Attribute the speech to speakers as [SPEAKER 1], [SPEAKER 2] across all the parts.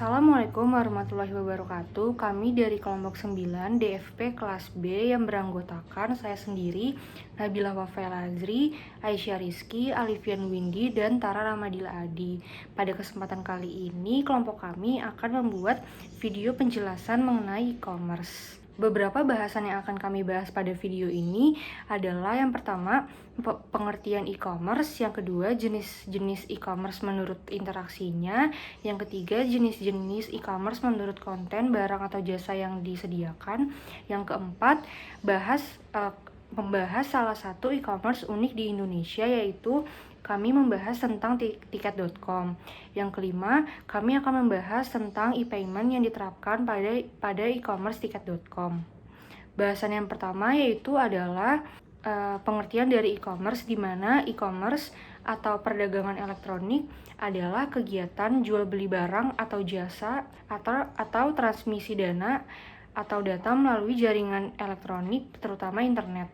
[SPEAKER 1] Assalamualaikum warahmatullahi wabarakatuh. Kami dari kelompok 9 DFP kelas B yang beranggotakan saya sendiri, Nabila Wafail Azri, Aisyah Rizky, Alifian Windy, dan Tara Ramadila Adi. Pada kesempatan kali ini, kelompok kami akan membuat video penjelasan mengenai e-commerce. Beberapa bahasan yang akan kami bahas pada video ini adalah yang pertama, pengertian e-commerce, yang kedua, jenis-jenis e-commerce menurut interaksinya, yang ketiga, jenis-jenis e-commerce menurut konten, barang atau jasa yang disediakan, yang keempat, membahas salah satu e-commerce unik di Indonesia, yaitu kami membahas tentang tiket.com. Yang kelima, kami akan membahas tentang e-payment yang diterapkan pada e-commerce tiket.com. Bahasan yang pertama yaitu adalah pengertian dari e-commerce, di mana e-commerce atau perdagangan elektronik adalah kegiatan jual beli barang atau jasa atau transmisi dana atau data melalui jaringan elektronik, terutama internet.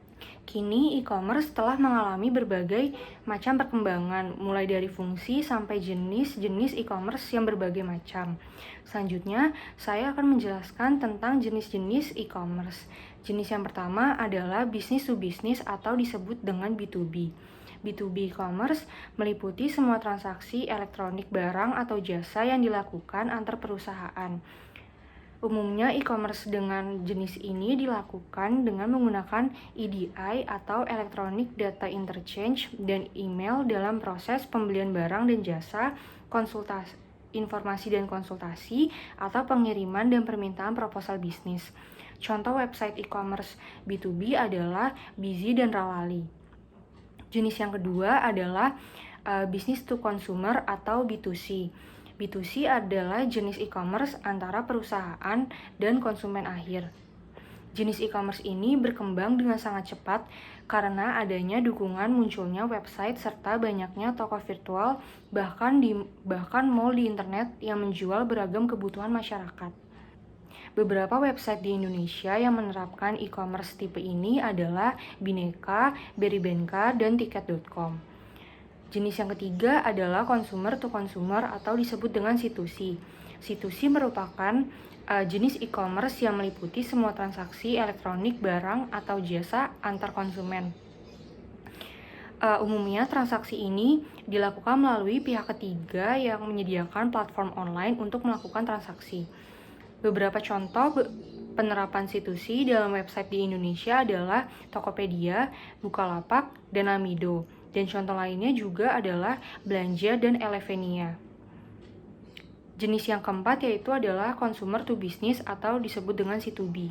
[SPEAKER 1] Kini e-commerce telah mengalami berbagai macam perkembangan, mulai dari fungsi sampai jenis-jenis e-commerce yang berbagai macam. Selanjutnya, saya akan menjelaskan tentang jenis-jenis e-commerce. Jenis yang pertama adalah business to business atau disebut dengan B2B. B2B e-commerce meliputi semua transaksi elektronik barang atau jasa yang dilakukan antar perusahaan. Umumnya e-commerce dengan jenis ini dilakukan dengan menggunakan EDI atau Electronic Data Interchange dan email dalam proses pembelian barang dan jasa, informasi dan konsultasi, atau pengiriman dan permintaan proposal bisnis. Contoh website e-commerce B2B adalah Bizi dan Rawali. Jenis yang kedua adalah business to consumer atau B2C. B2C adalah jenis e-commerce antara perusahaan dan konsumen akhir. Jenis e-commerce ini berkembang dengan sangat cepat karena adanya dukungan munculnya website serta banyaknya toko virtual, bahkan mall di internet yang menjual beragam kebutuhan masyarakat. Beberapa website di Indonesia yang menerapkan e-commerce tipe ini adalah Bineka, Beribenka, dan Tiket.com. Jenis yang ketiga adalah consumer to consumer atau disebut dengan C2C. C2C merupakan jenis e-commerce yang meliputi semua transaksi elektronik barang atau jasa antar konsumen. Umumnya transaksi ini dilakukan melalui pihak ketiga yang menyediakan platform online untuk melakukan transaksi. Beberapa contoh penerapan C2C dalam website di Indonesia adalah Tokopedia, Bukalapak, dan Amido. Dan contoh lainnya juga adalah Belanja dan Elevenia. Jenis yang keempat yaitu adalah consumer to business atau disebut dengan C2B.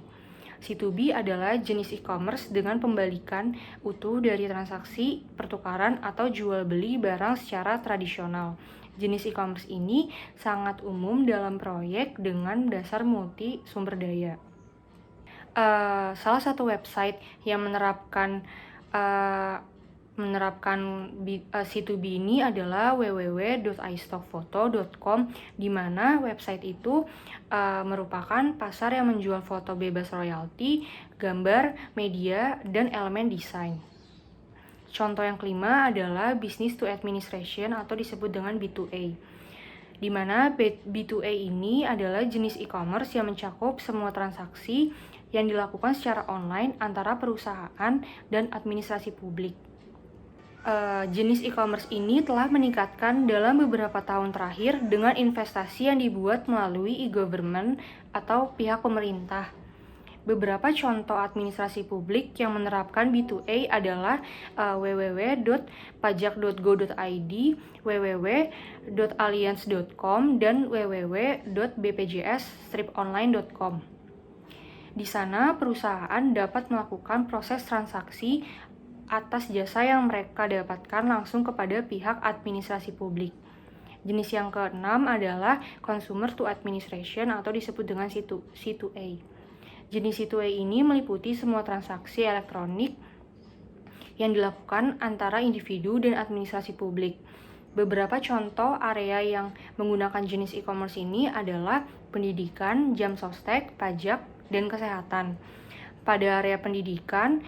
[SPEAKER 1] C2B adalah jenis e-commerce dengan pembalikan utuh dari transaksi, pertukaran, atau jual beli barang secara tradisional. Jenis e-commerce ini sangat umum dalam proyek dengan dasar multi sumber daya. Salah satu website yang menerapkan C2B ini adalah www.istockfoto.com, di mana website itu merupakan pasar yang menjual foto bebas royalti, gambar, media, dan elemen desain. Contoh yang kelima adalah business to administration atau disebut dengan B2A, di mana B2A ini adalah jenis e-commerce yang mencakup semua transaksi yang dilakukan secara online antara perusahaan dan administrasi publik. Jenis e-commerce ini telah meningkatkan dalam beberapa tahun terakhir dengan investasi yang dibuat melalui e-government atau pihak pemerintah. Beberapa contoh administrasi publik yang menerapkan B2A adalah www.pajak.go.id, www.alliance.com, dan www.bpjs-online.com. Di sana, perusahaan dapat melakukan proses transaksi atas jasa yang mereka dapatkan langsung kepada pihak administrasi publik. Jenis yang keenam adalah consumer to administration atau disebut dengan C2A. Jenis C2A ini meliputi semua transaksi elektronik yang dilakukan antara individu dan administrasi publik. Beberapa contoh area yang menggunakan jenis e-commerce ini adalah pendidikan, jam sostek, pajak, dan kesehatan. Pada area pendidikan,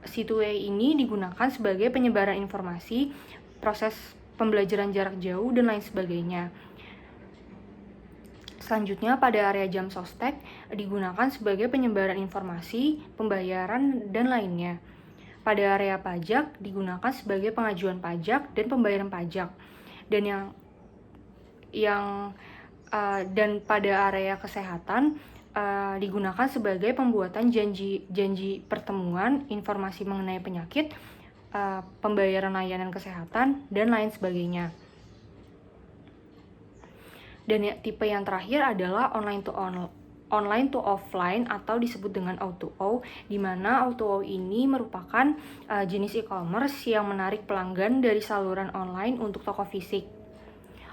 [SPEAKER 1] C2A ini digunakan sebagai penyebaran informasi, proses pembelajaran jarak jauh, dan lain sebagainya. Selanjutnya, pada area jam sostek digunakan sebagai penyebaran informasi, pembayaran, dan lainnya. Pada area pajak digunakan sebagai pengajuan pajak dan pembayaran pajak. Dan pada area kesehatan digunakan sebagai pembuatan janji pertemuan, informasi mengenai penyakit, pembayaran layanan kesehatan, dan lain sebagainya. Dan tipe yang terakhir adalah online to offline atau disebut dengan O2O, di mana O2O ini merupakan jenis e-commerce yang menarik pelanggan dari saluran online untuk toko fisik.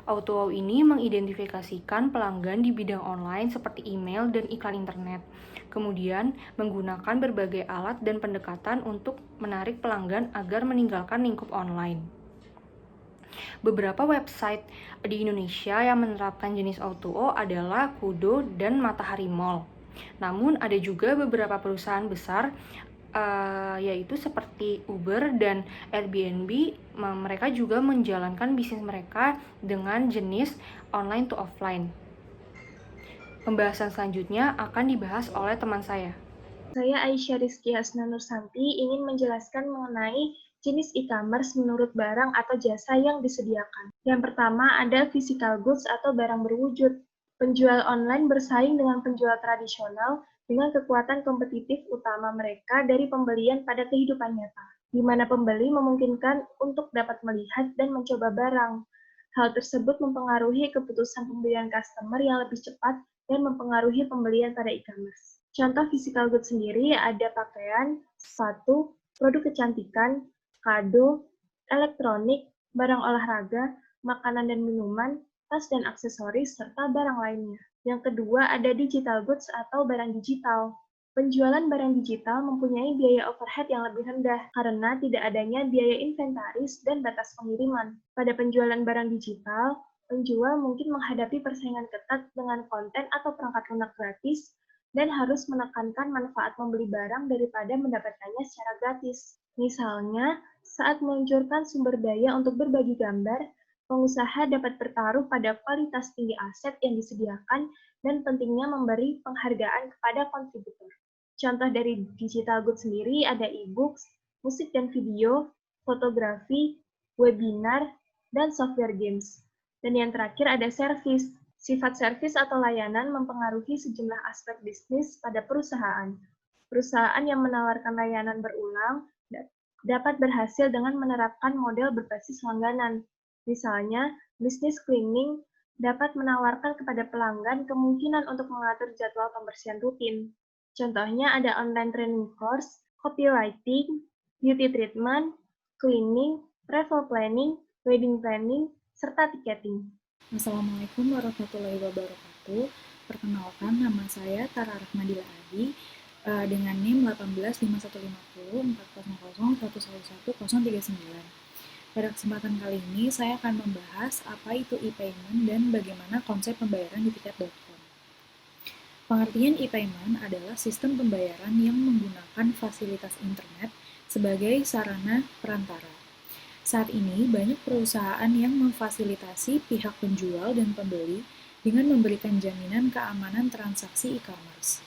[SPEAKER 1] O2O ini mengidentifikasikan pelanggan di bidang online seperti email dan iklan internet, kemudian menggunakan berbagai alat dan pendekatan untuk menarik pelanggan agar meninggalkan lingkup online. Beberapa website di Indonesia yang menerapkan jenis O2O adalah Kudo dan Matahari Mall. Namun ada juga beberapa perusahaan besar yaitu seperti Uber dan Airbnb. Mereka juga menjalankan bisnis mereka dengan jenis online to offline. Pembahasan selanjutnya akan dibahas oleh teman saya.
[SPEAKER 2] Saya Aisyah Rizky Hasna Nursanti ingin menjelaskan mengenai jenis e-commerce menurut barang atau jasa yang disediakan. Yang pertama ada physical goods atau barang berwujud. Penjual online bersaing dengan penjual tradisional dengan kekuatan kompetitif utama mereka dari pembelian pada kehidupan nyata, di mana pembeli memungkinkan untuk dapat melihat dan mencoba barang. Hal tersebut mempengaruhi keputusan pembelian customer yang lebih cepat dan mempengaruhi pembelian pada e-commerce. Contoh physical goods sendiri ada pakaian, sepatu, produk kecantikan, kado, elektronik, barang olahraga, makanan dan minuman, tas dan aksesoris, serta barang lainnya. Yang kedua ada digital goods atau barang digital. Penjualan barang digital mempunyai biaya overhead yang lebih rendah karena tidak adanya biaya inventaris dan batas pengiriman. Pada penjualan barang digital, penjual mungkin menghadapi persaingan ketat dengan konten atau perangkat lunak gratis dan harus menekankan manfaat membeli barang daripada mendapatkannya secara gratis. Misalnya, saat meluncurkan sumber daya untuk berbagi gambar, pengusaha dapat bertaruh pada kualitas tinggi aset yang disediakan dan pentingnya memberi penghargaan kepada kontributor. Contoh dari digital goods sendiri ada e-books, musik dan video, fotografi, webinar, dan software games. Dan yang terakhir ada service. Sifat servis atau layanan mempengaruhi sejumlah aspek bisnis pada perusahaan. Perusahaan yang menawarkan layanan berulang dapat berhasil dengan menerapkan model berbasis langganan. Misalnya, bisnis cleaning dapat menawarkan kepada pelanggan kemungkinan untuk mengatur jadwal pembersihan rutin. Contohnya ada online training course, copywriting, beauty treatment, cleaning, travel planning, wedding planning, serta tiketing.
[SPEAKER 3] Assalamualaikum warahmatullahi wabarakatuh. Perkenalkan, nama saya Tara Rahmadila Adi dengan NIM 18515040111139. Pada kesempatan kali ini, saya akan membahas apa itu e-payment dan bagaimana konsep pembayaran di tiket.com. Pengertian e-payment adalah sistem pembayaran yang menggunakan fasilitas internet sebagai sarana perantara. Saat ini, banyak perusahaan yang memfasilitasi pihak penjual dan pembeli dengan memberikan jaminan keamanan transaksi e-commerce.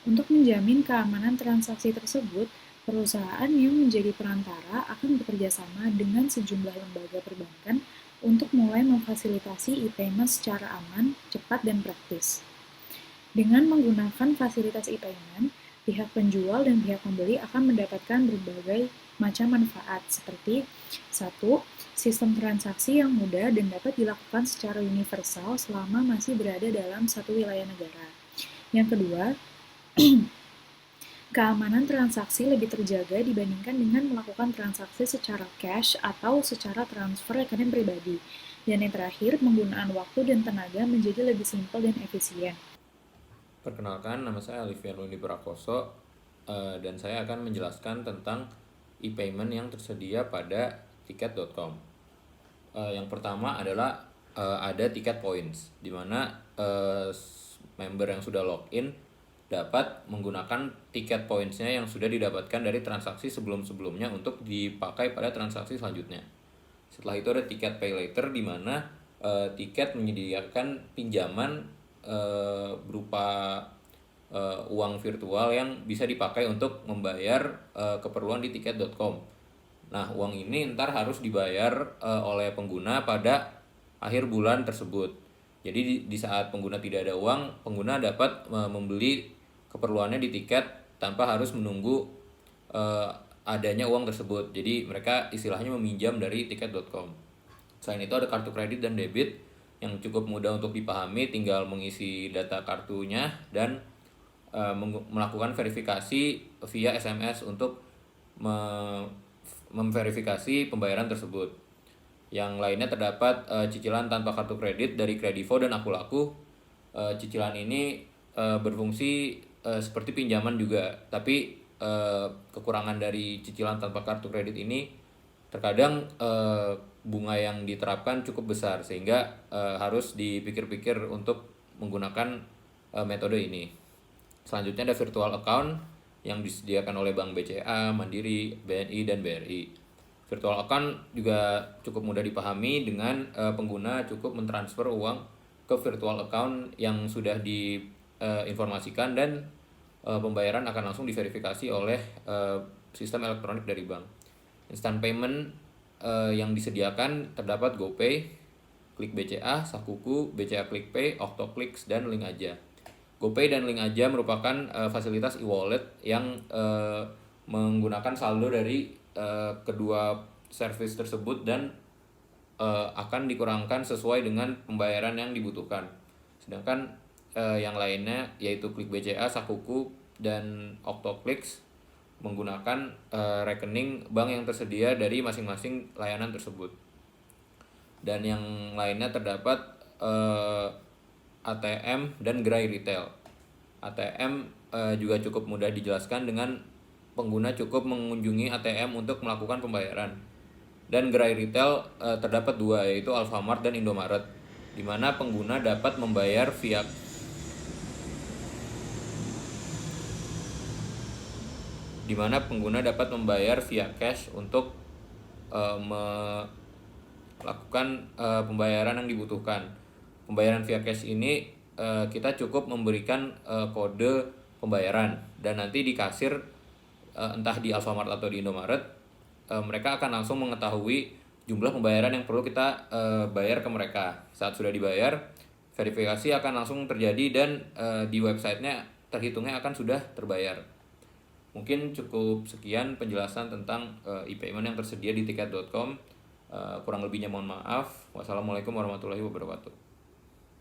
[SPEAKER 3] Untuk menjamin keamanan transaksi tersebut, perusahaan yang menjadi perantara akan bekerja sama dengan sejumlah lembaga perbankan untuk mulai memfasilitasi e-payment secara aman, cepat, dan praktis. Dengan menggunakan fasilitas e-payment, pihak penjual dan pihak pembeli akan mendapatkan berbagai macam manfaat seperti 1. Sistem transaksi yang mudah dan dapat dilakukan secara universal selama masih berada dalam satu wilayah negara. Yang kedua, keamanan transaksi lebih terjaga dibandingkan dengan melakukan transaksi secara cash atau secara transfer rekening pribadi. Dan yang terakhir, penggunaan waktu dan tenaga menjadi lebih simpel dan efisien.
[SPEAKER 4] Perkenalkan, nama saya Alifian Luni Prakoso dan saya akan menjelaskan tentang e-payment yang tersedia pada tiket.com. Yang pertama adalah ada tiket points, di mana member yang sudah login dapat menggunakan tiket points-nya yang sudah didapatkan dari transaksi sebelum-sebelumnya untuk dipakai pada transaksi selanjutnya. Setelah itu ada tiket pay later, di mana tiket menyediakan pinjaman berupa uang virtual yang bisa dipakai untuk membayar keperluan di tiket.com. Nah, uang ini ntar harus dibayar oleh pengguna pada akhir bulan tersebut. Jadi di saat pengguna tidak ada uang, pengguna dapat membeli keperluannya di tiket tanpa harus menunggu adanya uang tersebut. Jadi mereka istilahnya meminjam dari tiket.com. Selain itu ada kartu kredit dan debit yang cukup mudah untuk dipahami, tinggal mengisi data kartunya dan melakukan verifikasi via SMS untuk memverifikasi pembayaran tersebut. Yang lainnya terdapat cicilan tanpa kartu kredit dari Kredivo dan Akulaku. Cicilan ini berfungsi seperti pinjaman juga, tapi kekurangan dari cicilan tanpa kartu kredit ini terkadang bunga yang diterapkan cukup besar, sehingga harus dipikir-pikir untuk menggunakan metode ini. Selanjutnya ada virtual account yang disediakan oleh Bank BCA, Mandiri, BNI, dan BRI. Virtual account juga cukup mudah dipahami dengan pengguna cukup mentransfer uang ke virtual account yang sudah diinformasikan dan pembayaran akan langsung diverifikasi oleh sistem elektronik dari bank. Instant payment yang disediakan terdapat GoPay, Klik BCA, Sakuku, BCA QlikPay, OctoClicks, dan Link Aja. GoPay dan Link Aja merupakan fasilitas e-wallet yang menggunakan saldo dari kedua service tersebut dan akan dikurangkan sesuai dengan pembayaran yang dibutuhkan. Sedangkan yang lainnya yaitu Klik BCA, Sakuku, dan OctoClicks menggunakan rekening bank yang tersedia dari masing-masing layanan tersebut. Dan yang lainnya terdapat ATM dan gerai retail. ATM juga cukup mudah dijelaskan dengan pengguna cukup mengunjungi ATM untuk melakukan pembayaran. Dan gerai retail terdapat dua, yaitu Alfamart dan Indomaret, di mana pengguna dapat membayar via cash untuk melakukan pembayaran yang dibutuhkan. Pembayaran via cash ini kita cukup memberikan kode pembayaran, dan nanti di kasir entah di Alfamart atau di Indomaret mereka akan langsung mengetahui jumlah pembayaran yang perlu kita bayar ke mereka. Saat sudah dibayar, verifikasi akan langsung terjadi dan di websitenya terhitungnya akan sudah terbayar. Mungkin cukup sekian penjelasan tentang e-payment yang tersedia di tiket.com. Kurang lebihnya mohon maaf. Wassalamualaikum warahmatullahi wabarakatuh.